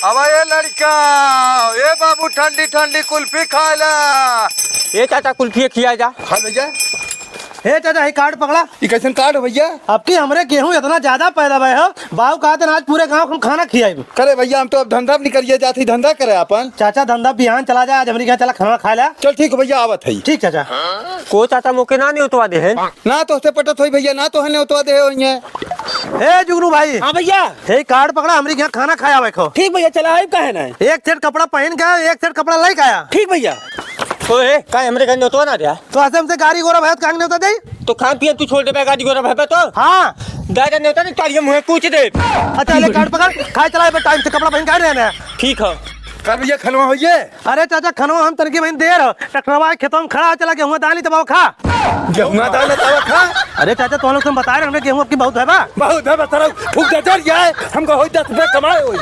अब ये लड़का, ये बाबू ठंडी ठंडी कुल्फी खा ला। ये चाचा कुल्फी खिया जा। खा भैया। हे चाचा, ये कार्ड पकड़ा। ये कैसन कार्ड भैया? अब की हमरे गेहूं इतना ज्यादा पैदा भय हो, बाबू कहा था आज पूरे गांव को खाना खियाई। करे भैया, हम तो अब धंधा भी नहीं करिए जाती, धंधा करे अपन। चाचा धंधा बिहान चला जा, आज हमरी यहाँ चला खाना खा ला। चल ठीक है भैया, आवत है। ठीक चाचा। को चाचा मोके ना नहीं उतवा दे है ना तो उससे पटत हुई भैया, ना तो हने उतवा दे होइए। हे जुगनू भाई। हाँ भैया। हे कार्ड पकड़ा, हमरी यहाँ खाना खाया बैठो। ठीक भैया, चला आइब काहे ना। एक सेट कपड़ा पहन के, एक सेट कपड़ा लेके आया। ठीक भैया। तो ए का हमरे घर उतवा ना दिया तो ऐसे हमसे गाड़ी गोरा भैया कांग ने उतर दे। तो खान पियन तू छोड़ दे बे गाड़ी गोरा भाई तो। हाँ दादा ने उतर तारिये मुंह पूछ दे। अच्छा ले कार्ड पकड़, खाए चला टाइम से कपड़ा पहन के रहना है। ठीक है। कर भैया खनवा होइए। अरे चाचा खनवा हम तनकी बहन देर हो, ट्रैक्टरवा खेतों में खड़ा चला गेहूं दाली तब खा। गेहूं दाल तवा खा। अरे चाचा तो लोग तुम बता रहे हमने गेहूं आपकी बहुत है बा। बहुत है बता रहा हूँ, फूक दे जाए हमको हो 10 रुपये कमाए हुई।